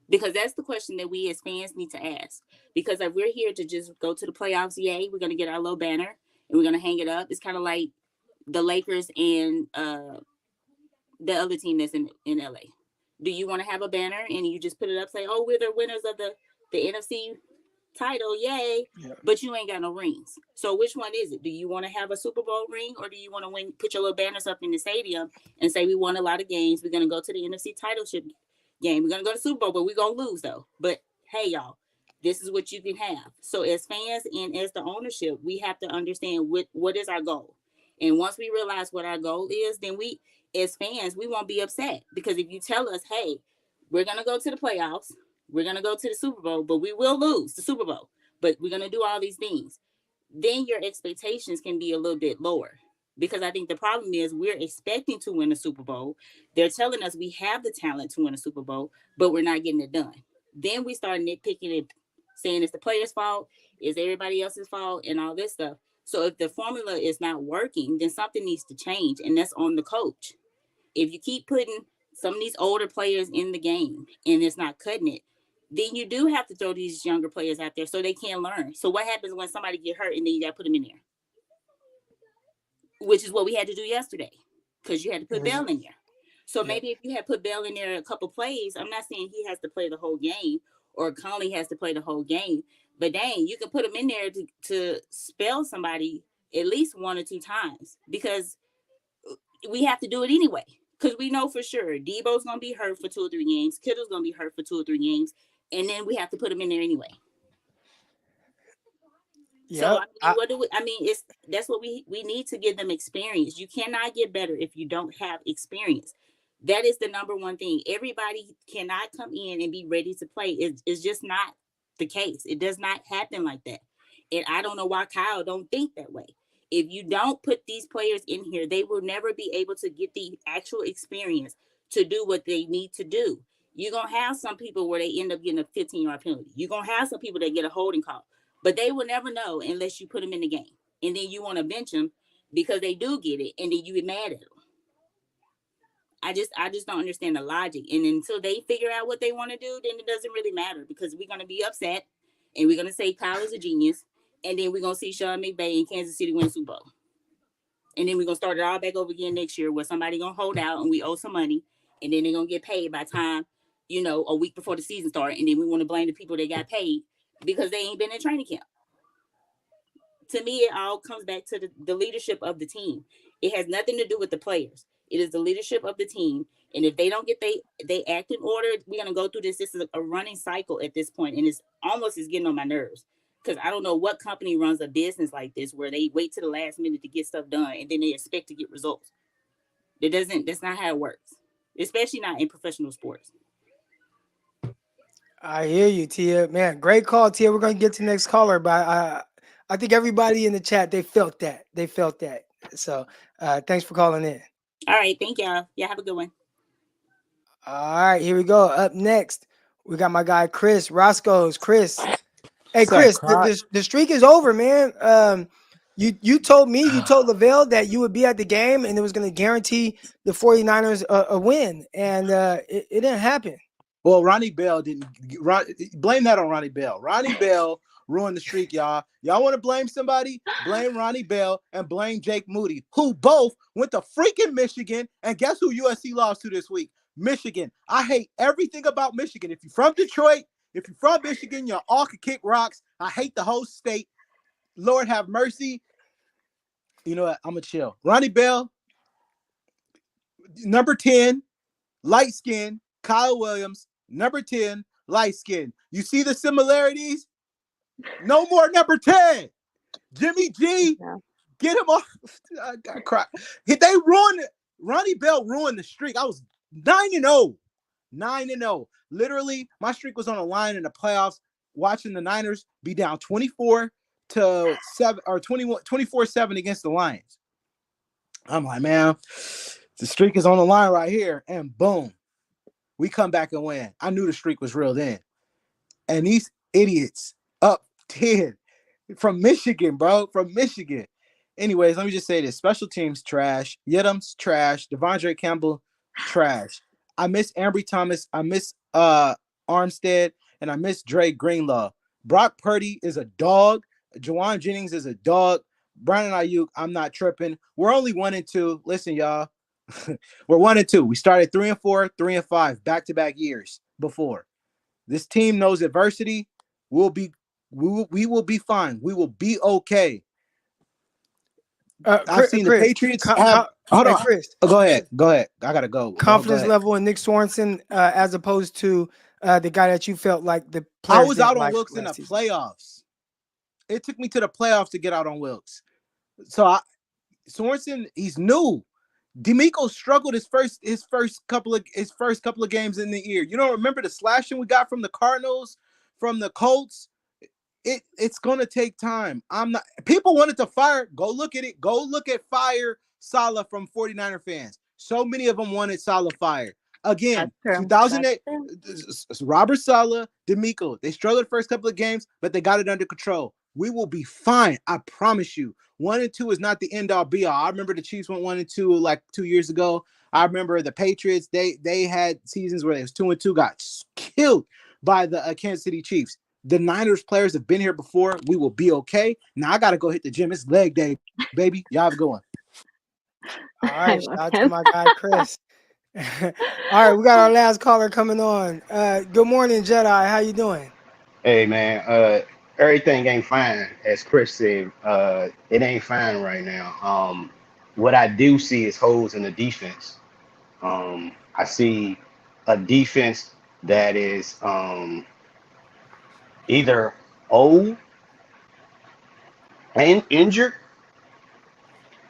Because that's the question that we as fans need to ask. Because if we're here to just go to the playoffs, yay, we're going to get our little banner and we're going to hang it up. It's kind of like the Lakers and the other team that's in LA. Do you want to have a banner and you just put it up, say, oh, we're the winners of the NFC title, yay, but you ain't got no rings. So which one is it? Do you want to have a Super Bowl ring, or do you want to put your little banners up in the stadium and say we won a lot of games, we're going to go to the NFC title game, we're going to go to Super Bowl, but we're going to lose though. But hey, y'all, this is what you can have. So as fans and as the ownership, we have to understand what is our goal. And once we realize what our goal is, then we as fans, we won't be upset. Because if you tell us, hey, we're going to go to the playoffs, we're going to go to the Super Bowl, but we will lose the Super Bowl, but we're going to do all these things, then your expectations can be a little bit lower. Because I think the problem is we're expecting to win a Super Bowl. They're telling us we have the talent to win a Super Bowl, but we're not getting it done. Then we start nitpicking and saying it's the players' fault, it's everybody else's fault, and all this stuff. So if the formula is not working, then something needs to change, and that's on the coach. If you keep putting some of these older players in the game and it's not cutting it, then you do have to throw these younger players out there so they can learn. So what happens when somebody get hurt and then you got to put them in there? Which is what we had to do yesterday, because you had to put Bell in there. So maybe if you had put Bell in there a couple plays, I'm not saying he has to play the whole game or Conley has to play the whole game, but dang, you can put him in there to spell somebody at least 1 or 2 times, because we have to do it anyway. Because we know for sure Debo's going to be hurt for 2 or 3 games. Kittle's going to be hurt for 2 or 3 games. And then we have to put him in there anyway. So that's what we need to give them experience. You cannot get better if you don't have experience. That is the number one thing. Everybody cannot come in and be ready to play. It's just not the case. It does not happen like that. And I don't know why Kyle don't think that way. If you don't put these players in here, they will never be able to get the actual experience to do what they need to do. You're going to have some people where they end up getting a 15-yard penalty. You're going to have some people that get a holding call. But they will never know unless you put them in the game. And then you want to bench them because they do get it, and then you get mad at them. I just don't understand the logic. And until they figure out what they want to do, then it doesn't really matter, because we're going to be upset, and we're going to say Kyle is a genius, and then we're going to see Sean McVay in Kansas City win Super Bowl. And then we're going to start it all back over again next year, where somebody going to hold out and we owe some money, and then they're going to get paid by time, a week before the season starts, and then we want to blame the people that got paid because they ain't been in training camp. To me, it all comes back to the leadership of the team. It has nothing to do with the players. It is the leadership of the team. And if they don't get they act in order, we're going to go through this. This is a running cycle at this point, and it's getting on my nerves, because I don't know what company runs a business like this where they wait to the last minute to get stuff done and then they expect to get results. That's not how it works, especially not in professional sports. I hear you, Tia. Man, great call, Tia. We're going to get to the next caller, but I think everybody in the chat, they felt that. So thanks for calling in. All right. Thank y'all. Yeah, have a good one. All right, here we go. Up next, we got my guy, Chris Roscoe's. Chris. Hey, Chris, the streak is over, man. You told Lavelle that you would be at the game and it was going to guarantee the 49ers a win, and it didn't happen. Well, Ronnie Bell didn't. Blame that on Ronnie Bell. Ronnie Bell ruined the streak, y'all. Y'all want to blame somebody? Blame Ronnie Bell and blame Jake Moody, who both went to freaking Michigan. And guess who USC lost to this week? Michigan. I hate everything about Michigan. If you're from Detroit, if you're from Michigan, you all can kick rocks. I hate the whole state. Lord have mercy. You know what? I'm going to chill. Ronnie Bell, number 10, light skin. Kyle Williams, number 10, light skin. You see the similarities? No more number 10. Jimmy G, get him off. I got cry. They ruined it. Ronnie Bell ruined the streak. I was 9-0. 9-0. Literally, my streak was on the line in the playoffs, watching the Niners be down 24-7 or 24-7 against the Lions. I'm like, man, the streak is on the line right here. And boom. We come back and win. I knew the streak was real then. And these idiots up 10 from Michigan, bro. From Michigan. Anyways, let me just say this. Special teams, trash. Yedam's trash. Devondre Campbell, trash. I miss Ambry Thomas. I miss Armstead. And I miss Dre Greenlaw. Brock Purdy is a dog. Jauan Jennings is a dog. Brandon Ayuk, I'm not tripping. We're only 1-2. Listen, y'all. We're 1-2. We started 3-4, 3-5, back-to-back years before. This team knows adversity. We will be fine. We will be okay. I've seen the Patriots have. Hold on, Chris. Go ahead. I gotta go. Confidence level in Nick Sorensen as opposed to the guy that you felt like the players. I was out on Wilkes in the playoffs. It took me to the playoffs to get out on Wilkes. So Sorensen, he's new. D'Amico struggled his first couple of games in the year. You don't remember the slashing we got from the Cardinals, from the Colts? It's gonna take time. People wanted to fire. Go look at it. Go look at fire Saleh from 49er fans. So many of them wanted Saleh fired. Again, 2008, Robert Saleh, D'Amico. They struggled the first couple of games, but they got it under control. We will be fine. I promise you. 1-2 is not the end all be all. I remember the Chiefs went 1-2 like 2 years ago. I remember the Patriots. They had seasons where they was 2-2, got killed by the Kansas City Chiefs. The Niners players have been here before. We will be okay. Now I gotta go hit the gym. It's leg day, baby. Y'all have a good one. All right, shout out to my guy Chris. All right, we got our last caller coming on. Good morning, Jedi. How you doing? Hey man, everything ain't fine, as Chris said. It ain't fine right now. What I do see is holes in the defense. I see a defense that is either old and injured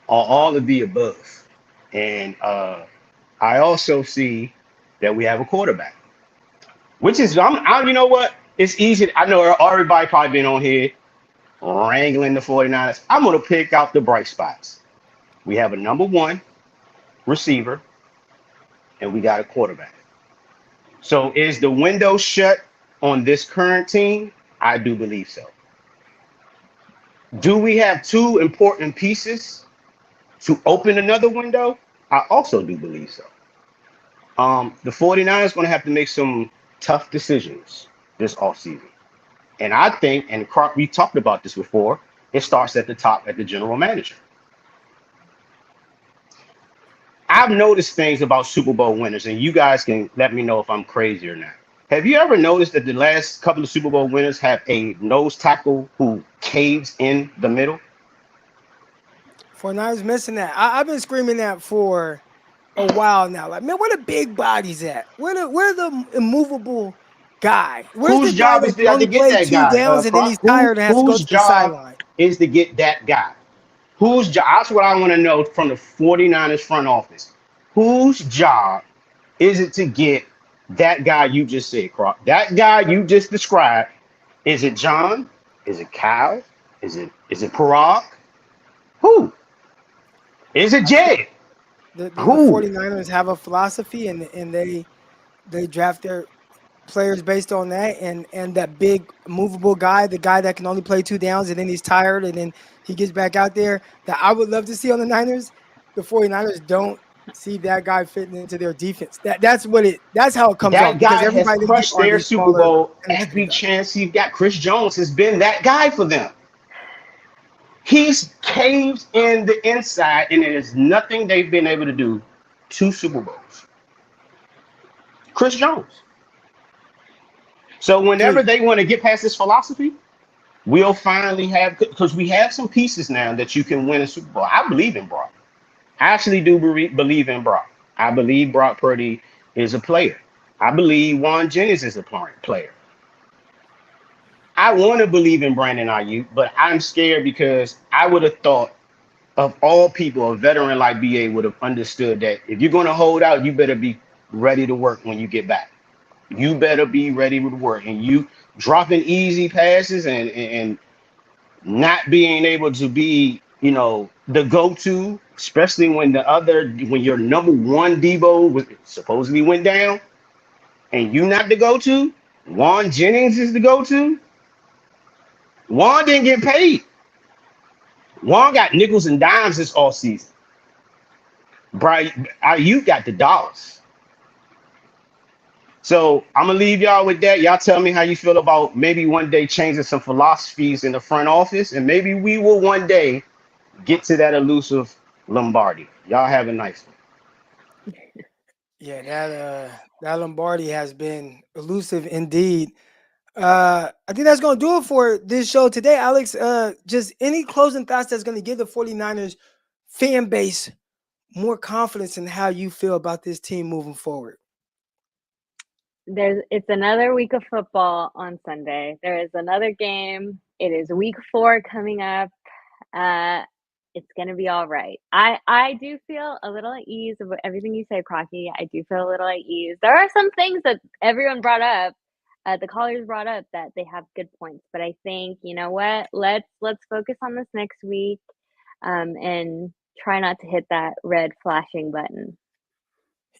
or all of the above. And I also see that we have a quarterback, which is, you know what? It's easy. I know everybody probably been on here wrangling the 49ers. I'm going to pick out the bright spots. We have a number 1 receiver, and we got a quarterback. So is the window shut on this current team? I do believe so. Do we have 2 important pieces to open another window? I also do believe so. The 49ers going to have to make some tough decisions this offseason. And I think, and we talked about this before, it starts at the top at the general manager. I've noticed things about Super Bowl winners, and you guys can let me know if I'm crazy or not. Have you ever noticed that the last couple of Super Bowl winners have a nose tackle who caves in the middle? 49ers missing that. I've been screaming that for a while now. Like, man, where the big bodies at? Where the immovable guy? Where's Whose the guy job is that to only get played that 2 guy? downs and then he's tired and has to go to the sideline? Is to get that guy? Whose job? That's what I want to know from the 49ers front office. Whose job is it to get that guy you just said, Croc? That guy you just described. Is it John? Is it Kyle? Is it Parag? Who? Is it Jed? The 49ers have a philosophy, and they draft their players based on that, and that big movable guy, the guy that can only play 2 downs and then he's tired and then he gets back out there, that I would love to see on the Niners. The 49ers don't see that guy fitting into their defense. That's how it comes That off because guy has everybody they get crushed are their these Super smaller Bowl inexperienced every guys. chance he's got. Chris Jones has been that guy for them. He's caved in the inside, and there's nothing they've been able to do. 2 Super Bowls. Chris Jones. So whenever Dude, they want to get past this philosophy, we'll finally have, because we have some pieces now that you can win a Super Bowl. I believe in Brock. I actually do believe in Brock. I believe Brock Purdy is a player. I believe Jauan Jennings is a player. I want to believe in Brandon Ayuk, but I'm scared because I would have thought of all people, a veteran like BA would have understood that if you're going to hold out, you better be ready to work when you get back. You better be ready to work. And you dropping easy passes and not being able to be, the go-to, especially when your number one Debo was supposedly went down, and you not the go-to. Jauan Jennings is the go-to. Juan didn't get paid. Juan got nickels and dimes this all season. Brian, you got the dollars. So I'm gonna leave y'all with that. Y'all tell me how you feel about maybe one day changing some philosophies in the front office, and maybe we will one day get to that elusive Lombardi. Y'all have a nice one. yeah, that Lombardi has been elusive indeed. I think that's going to do it for this show today, Alex. Just any closing thoughts that's going to give the 49ers fan base more confidence in how you feel about this team moving forward. It's another week of football on Sunday. There is another game. It is week 4 coming up. It's gonna be all right. I do feel a little at ease of everything you say, Crocky. I do feel a little at ease. There are some things that everyone brought up, the callers brought up that they have good points. But I think, you know what? Let's focus on this next week, and try not to hit that red flashing button.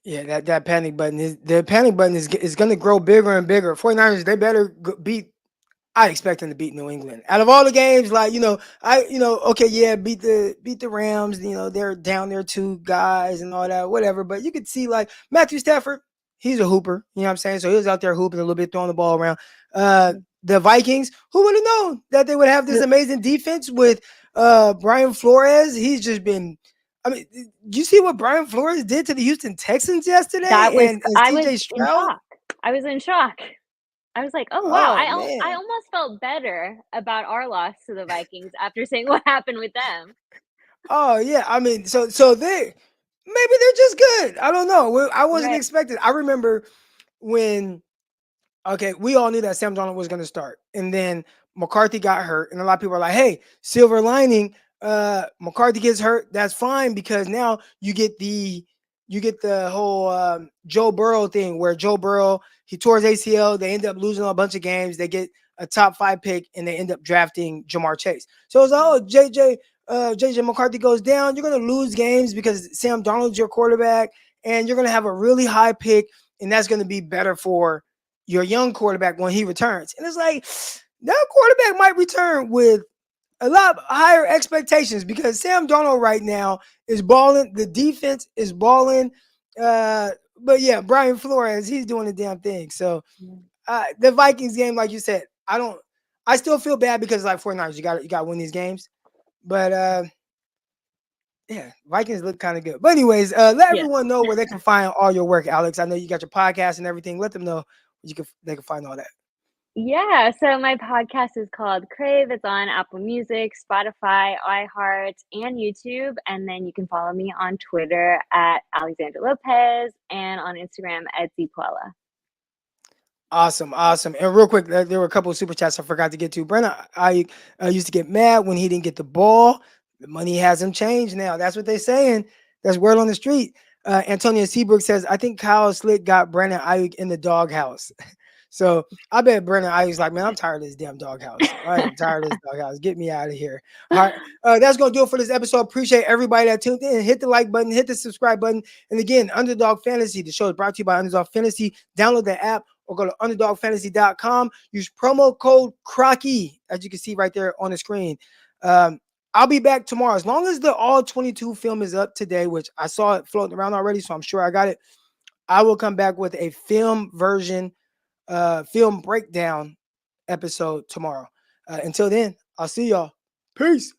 Yeah, that panic button is going to grow bigger and bigger. 49ers, they better beat. I expect them to beat New England. Out of all the games, okay, yeah, beat the Rams. They're down there 2 guys and all that, whatever. But you could see like Matthew Stafford, he's a hooper. You know what I'm saying? So he was out there hooping a little bit, throwing the ball around. The Vikings, who would have known that they would have this amazing defense with Brian Flores? He's just been. I mean, you see what Brian Flores did to the Houston Texans yesterday? And CJ Stroud? I was in shock. I was like, oh, wow. Man. I almost felt better about our loss to the Vikings after seeing what happened with them. Oh, yeah. I mean, so maybe they're just good. I don't know. I wasn't expecting. I remember when, we all knew that Sam Darnold was going to start. And then McCarthy got hurt. And a lot of people are like, hey, silver lining, McCarthy gets hurt. That's fine because now you get the whole Joe Burrow thing where Joe Burrow, he tore his ACL. They end up losing a bunch of games. They get a top 5 pick and they end up drafting Jamar Chase. So it's like, JJ McCarthy goes down. You're going to lose games because Sam Darnold's your quarterback and you're going to have a really high pick. And that's going to be better for your young quarterback when he returns. And it's like, that quarterback might return with a lot higher expectations because Sam Darnold right now is balling. The defense is balling. But yeah, Brian Flores, he's doing the damn thing. So the Vikings game, like you said, I still feel bad because like 49ers, you got to win these games. But yeah, Vikings look kind of good. But anyways, let everyone know where they can find all your work, Alex. I know you got your podcast and everything. Let them know they can find all that. Yeah, so my podcast is called Crave. It's on Apple Music, Spotify, iHeart, and YouTube. And then you can follow me on Twitter at Alexandra Lopez and on Instagram at Zpuella. Awesome. And real quick, there were a couple of super chats I forgot to get to. Brennan, I used to get mad when he didn't get the ball. The money hasn't changed now. That's what they're saying. That's word on the street. Antonio Seabrook says, I think Kyle Slick got Brandon Ayuk in the doghouse. So I bet Brandon Ayuk's like, man, I'm tired of this damn doghouse. I am tired of this doghouse. Get me out of here. All right. That's going to do it for this episode. Appreciate everybody that tuned in. Hit the like button. Hit the subscribe button. And again, Underdog Fantasy. The show is brought to you by Underdog Fantasy. Download the app or go to underdogfantasy.com. Use promo code Crocky, as you can see right there on the screen. I'll be back tomorrow. As long as the all 22 film is up today, which I saw it floating around already, so I'm sure I got it. I will come back with a film version, film breakdown episode tomorrow. Until then, I'll see y'all. Peace.